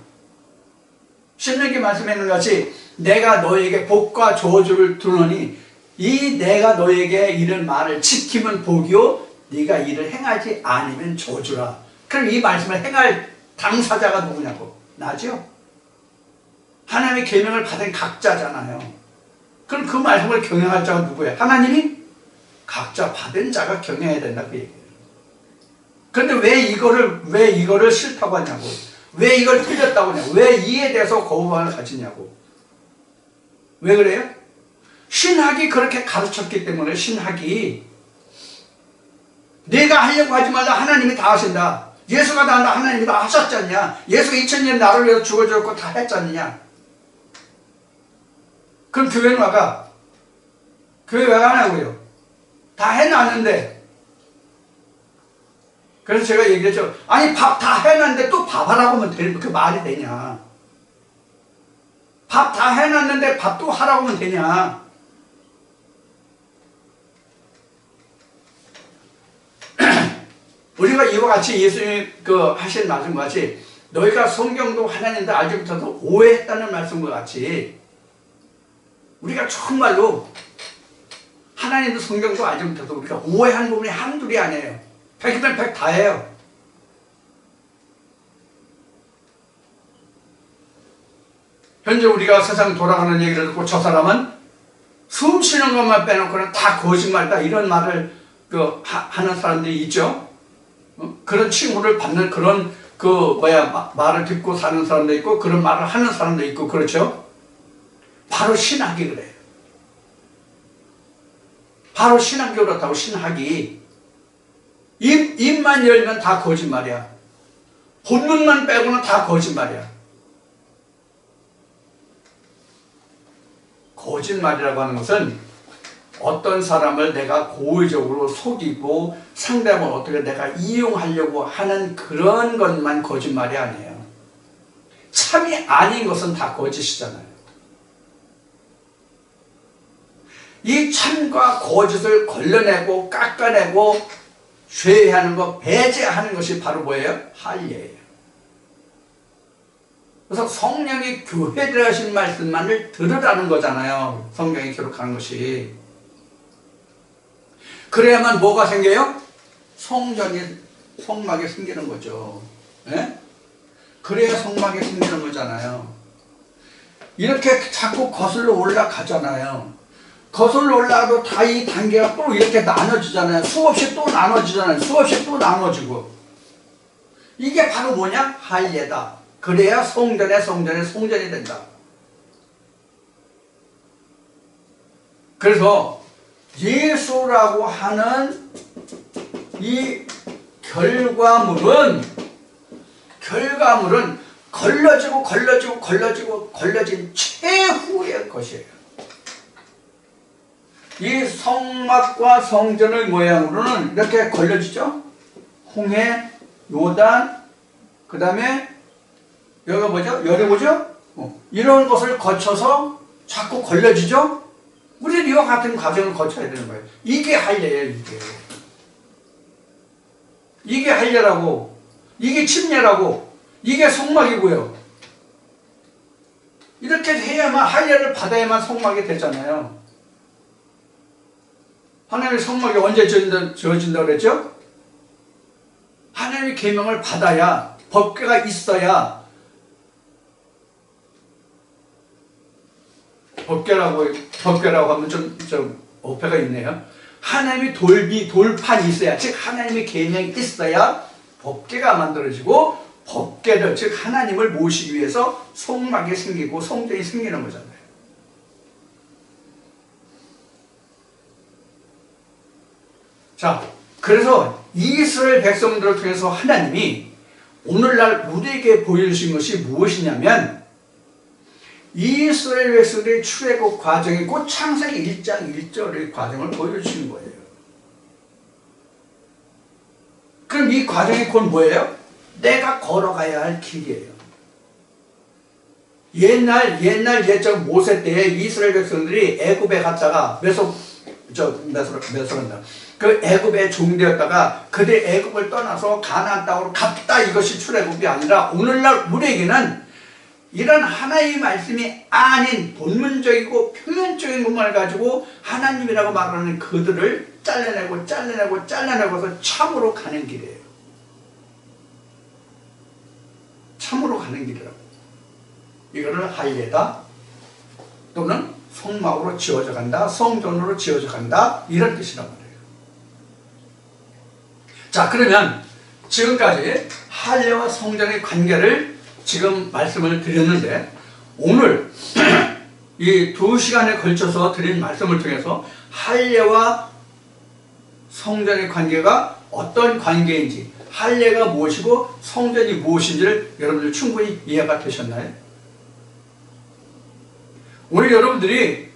신명기 말씀에 있는 같이 내가 너에게 복과 저주를 두노니 이 내가 너에게 이런 말을 지키면 복이요 네가 이를 행하지 않으면 저주라. 그럼 이 말씀을 행할 당사자가 누구냐고? 나죠. 하나님의 계명을 받은 각자잖아요. 그럼 그 말씀을 경영할 자가 누구예요? 하나님이 각자 받은 자가 경영해야 된다고 얘기해요. 그런데 왜 이거를 싫다고 하냐고? 왜 이걸 틀렸다고 하냐고? 왜 이에 대해서 거부감을 가지냐고? 왜 그래요? 신학이 그렇게 가르쳤기 때문에. 신학이 내가 하려고 하지 말라 하나님이 다 하신다. 예수가 다 한다 하나님이 다 하셨지 않냐? 예수가 2000년 나를 위해서 죽어줬고 다 했지 않느냐? 그럼 교회는 와가? 교회 왜 가냐고요? 다 해놨는데. 그래서 제가 얘기했죠. 아니 밥 다 해놨는데 또 밥 하라고 하면 그 말이 되냐? 밥 다 해놨는데 밥 또 하라고 하면 되냐? 우리가 이와 같이 예수님 하신 말씀과 같이 너희가 성경도 하나님도 알지 못해서 오해했다는 말씀과 같이 우리가 정말로 하나님도 성경도 알지 못해서 우리가 오해한 부분이 한둘이 아니에요. 100이면 100 다예요. 현재 우리가 세상 돌아가는 얘기를 듣고 저 사람은 숨 쉬는 것만 빼놓고는 다 거짓말이다 이런 말을 하는 사람들이 있죠. 그런 칭호를 받는 그런 말을 듣고 사는 사람도 있고 그런 말을 하는 사람도 있고 그렇죠. 바로 신학이 그래요. 바로 신학이 그렇다고. 신학이 입만 열면 다 거짓말이야. 본문만 빼고는 다 거짓말이야. 거짓말이라고 하는 것은 어떤 사람을 내가 고의적으로 속이고 상대방을 어떻게 내가 이용하려고 하는 그런 것만 거짓말이 아니에요. 참이 아닌 것은 다 거짓이잖아요. 이 참과 거짓을 걸러내고 깎아내고 죄하는 것, 배제하는 것이 바로 뭐예요? 할례예요. 그래서 성령이 교회를 하신 말씀만을 들으라는 거잖아요. 성경이 기록하는 것이. 그래야만 뭐가 생겨요? 성막이 생기는 거죠. 예? 그래야 성막이 생기는 거잖아요. 이렇게 자꾸 거슬러 올라가잖아요. 거슬러 올라가도 다 이 단계가 또 이렇게 나눠지잖아요. 수없이 또 나눠지잖아요. 수없이 또 나눠지고. 이게 바로 뭐냐? 할례다. 그래야 성전이 된다. 그래서 예수라고 하는 이 결과물은 걸러진 최후의 것이에요. 이 성막과 성전의 모양으로는 이렇게 걸려지죠. 홍해, 요단, 그 다음에 여기가 뭐죠? 여리고죠? 이런 것을 거쳐서 자꾸 걸려지죠. 우리는 이와 같은 과정을 거쳐야 되는 거예요. 이게 할례예요. 이게 할례라고, 이게 침례라고, 이게 성막이고요. 이렇게 해야만, 할례를 받아야만 성막이 되잖아요. 하나님의 성막이 언제 지어진다고 그랬죠? 하나님의 계명을 받아야, 법궤가 있어야, 법궤라고 하면 좀 어폐가 있네요. 하나님의 돌판이 있어야, 즉 하나님의 계명이 있어야 법궤가 만들어지고, 법궤를, 즉 하나님을 모시기 위해서 성막이 생기고 성전이 생기는 거잖아요. 자, 그래서 이스라엘 백성들을 통해서 하나님이 오늘날 우리에게 보여주신 것이 무엇이냐면, 이스라엘 백성들의 출애굽 과정이 곧 창세기 1장 1절의 과정을 보여주시는 거예요. 그럼 이 과정이 곧 뭐예요? 내가 걸어가야 할 길이에요. 옛적 모세 때에 이스라엘 백성들이 애굽에 갔다가 메소란다. 그 애굽에 종되었다가 그들 애굽을 떠나서 가나안 땅으로 갔다, 이것이 출애굽이 아니라 오늘날 우리에게는 이런 하나님의 말씀이 아닌 본문적이고 표면적인 것만을 가지고 하나님이라고 말하는 그들을 잘라내고서 참으로 가는 길이에요. 참으로 가는 길이라고. 이거를 할례다, 또는 성막으로 지어져 간다, 성전으로 지어져 간다, 이런 뜻이란 말이에요. 자, 그러면 지금까지 할례와 성전의 관계를 지금 말씀을 드렸는데, 오늘 이 2시간에 걸쳐서 드린 말씀을 통해서 할례와 성전의 관계가 어떤 관계인지, 할례가 무엇이고 성전이 무엇인지를 여러분들 충분히 이해가 되셨나요? 오늘 여러분들이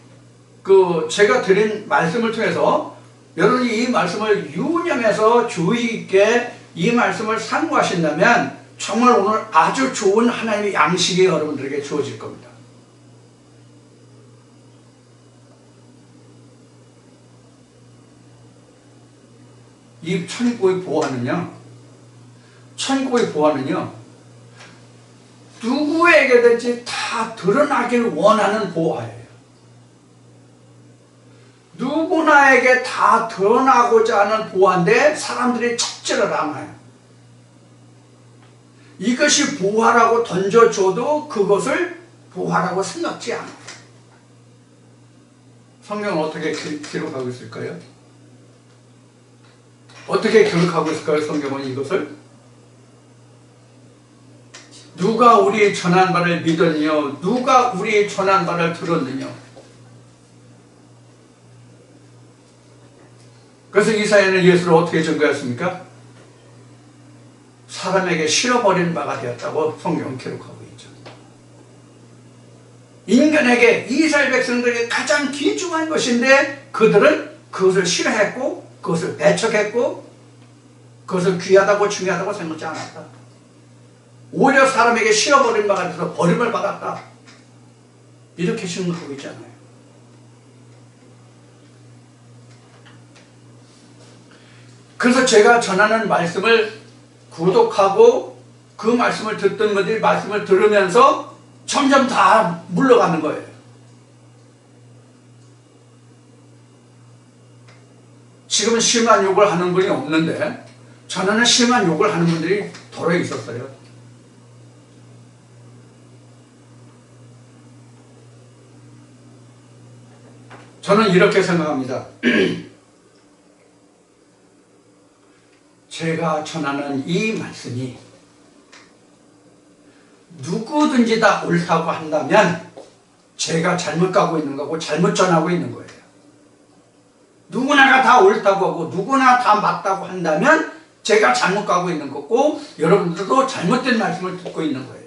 제가 드린 말씀을 통해서 여러분이 이 말씀을 유념해서 주의 있게 이 말씀을 상고하신다면 정말 오늘 아주 좋은 하나님의 양식이 여러분들에게 주어질 겁니다. 이 천국의 보화는요, 누구에게든지 다 드러나길 원하는 보화예요. 누구나에게 다 드러나고자 하는 보화인데 사람들이 찾지를 않아요. 이것이 보화라고 던져줘도 그것을 보화라고 생각지 않아요. 성경은 어떻게 기록하고 있을까요? 어떻게 기록하고 있을까요? 성경은 이것을? 누가 우리의 전한 바를 믿었느냐? 누가 우리의 전한 바를 들었느냐? 그래서 이사야는 예수를 어떻게 증거했습니까? 사람에게 실어버린 바가 되었다고 성경은 기록하고 있죠. 인간에게 이스라엘 백성들에게 가장 귀중한 것인데 그들은 그것을 싫어했고 그것을 배척했고 그것을 귀하다고 중요하다고 생각하지 않았다. 오히려 사람에게 씌워버린 바가 돼서 버림을 받았다. 이렇게 생각하고 있잖아요. 그래서 제가 전하는 말씀을 구독하고 그 말씀을 듣던 분들이 말씀을 들으면서 점점 다 물러가는 거예요. 지금은 심한 욕을 하는 분이 없는데 전에는 심한 욕을 하는 분들이 더러 있었어요. 저는 이렇게 생각합니다. 제가 전하는 이 말씀이 누구든지 다 옳다고 한다면 제가 잘못 가고 있는 거고 잘못 전하고 있는 거예요. 누구나가 다 옳다고 하고 누구나 다 맞다고 한다면 제가 잘못 가고 있는 거고 여러분들도 잘못된 말씀을 듣고 있는 거예요.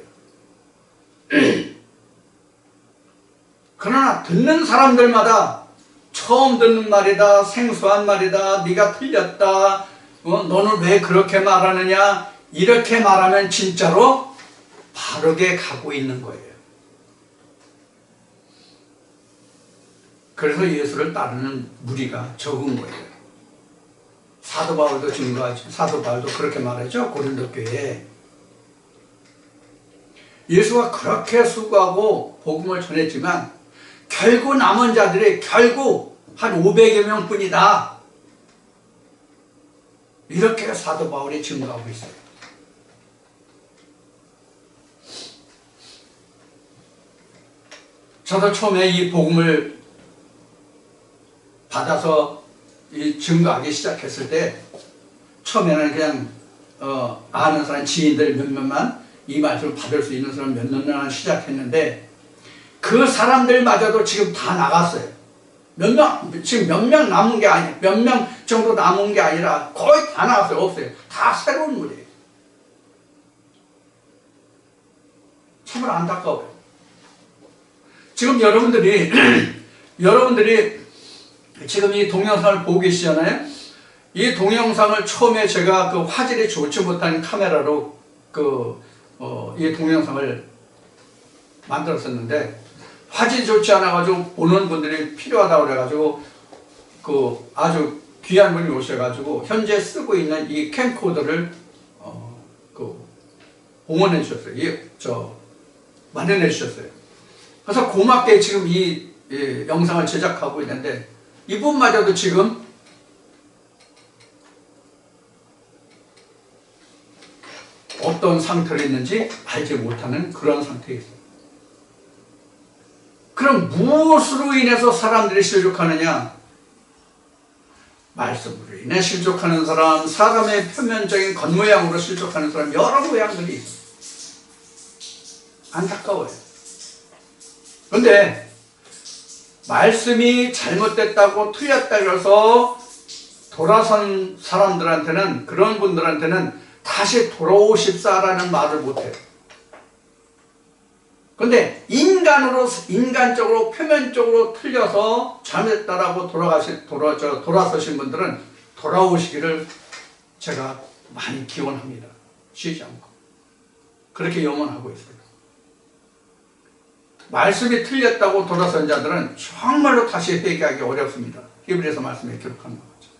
그러나 듣는 사람들마다 처음 듣는 말이다, 생소한 말이다, 네가 틀렸다, 너는 왜 그렇게 말하느냐, 이렇게 말하면 진짜로 바르게 가고 있는 거예요. 그래서 예수를 따르는 무리가 적은 거예요. 사도 바울도 증거하죠. 사도 바울도 그렇게 말하죠. 고린도 교회에. 예수가 그렇게 수고하고 복음을 전했지만 결국 남은 자들이 결국 한 500여 명뿐이다. 이렇게 사도 바울이 증거하고 있어요. 저도 처음에 이 복음을 받아서 증거하기 시작했을 때 처음에는 그냥 아는 사람 지인들 몇몇만 이 말씀을 받을 수 있는 사람 몇몇만 시작했는데 그 사람들마저도 지금 다 나갔어요. 지금 몇 명 남은 게 아니에요. 몇 명 정도 남은 게 아니라 거의 다 나갔어요. 없어요. 다 새로운 무리예요. 참으로 안타까워요. 지금 여러분들이 지금 이 동영상을 보고 계시잖아요. 이 동영상을 처음에 제가 그 화질이 좋지 못한 카메라로 이 동영상을 만들었었는데 화질이 좋지 않아가지고 보는 분들이 필요하다고 그래가지고 아주 귀한 분이 오셔가지고 현재 쓰고 있는 이 캠코더를 봉헌해 주셨어요. 마련해 주셨어요. 그래서 고맙게 지금 이 영상을 제작하고 있는데 이분마저도 지금 어떤 상태로 있는지 알지 못하는 그런 상태에 있어요. 그럼 무엇으로 인해서 사람들이 실족하느냐? 말씀으로 인해 실족하는 사람, 사람의 표면적인 겉모양으로 실족하는 사람, 여러 모양들이 있어요. 안타까워요. 그런데 말씀이 잘못됐다고 틀렸다고 해서 돌아선 사람들한테는, 그런 분들한테는 다시 돌아오십사라는 말을 못해요. 그런데 인간적으로 표면적으로 틀려서 잘못했다라고 돌아서신 분들은 돌아오시기를 제가 많이 기원합니다. 쉬지 않고. 그렇게 염원하고 있어요. 말씀이 틀렸다고 돌아선 자들은 정말로 다시 회개하기 어렵습니다. 히브리서 말씀에 기록한 거죠.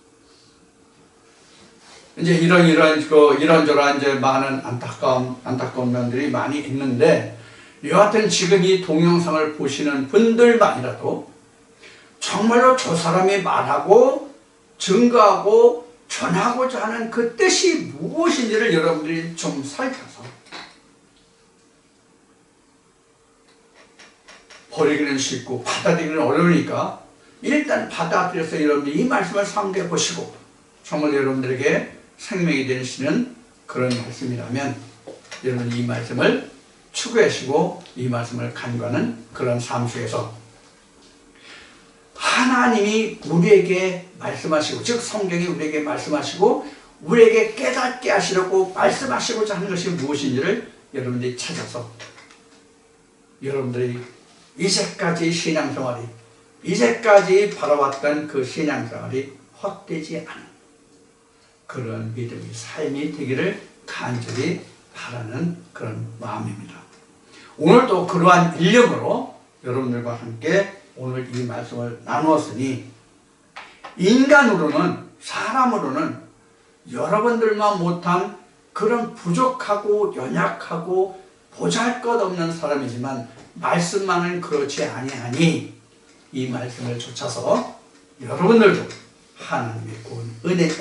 이제 이런저런 이제 많은 안타까운 면들이 많이 있는데, 여하튼 지금 이 동영상을 보시는 분들만이라도 정말로 저 사람이 말하고 증거하고 전하고자 하는 그 뜻이 무엇인지를 여러분들이 좀 살펴서 버리기는 쉽고 받아들이기는 어려우니까 일단 받아들여서 여러분들이 이 말씀을 상기해 보시고 정말 여러분들에게 생명이 되시는 그런 말씀이라면 여러분이 이 말씀을 추구하시고 이 말씀을 간과하는 그런 삶 속에서 하나님이 우리에게 말씀하시고, 즉 성경이 우리에게 말씀하시고 우리에게 깨닫게 하시려고 말씀하시고자 하는 것이 무엇인지를 여러분들이 찾아서 여러분들이 이제까지 신앙생활이, 이제까지 바라왔던 그 신앙생활이 헛되지 않은 그런 믿음의 삶이 되기를 간절히 바라는 그런 마음입니다. 오늘도 그러한 인력으로 여러분들과 함께 오늘 이 말씀을 나누었으니, 인간으로는, 사람으로는 여러분들만 못한 그런 부족하고 연약하고 보잘것없는 사람이지만 말씀만은 그렇지 아니하니 이 말씀을 좇아서 여러분들도 하나님의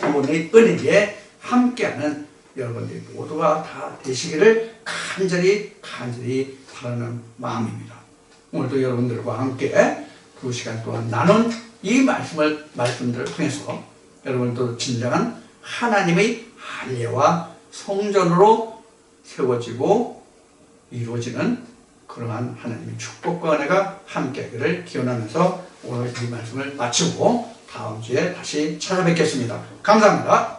구원의 은혜에 함께하는 여러분들 모두가 다 되시기를 간절히 바라는 마음입니다. 오늘도 여러분들과 함께 2시간 동안 나눈 이 말씀들을 통해서 여러분도 진정한 하나님의 할례와 성전으로 세워지고 이루어지는 그러한 하나님의 축복과 은혜가 함께하기를 기원하면서 오늘 이 말씀을 마치고 다음 주에 다시 찾아뵙겠습니다. 감사합니다.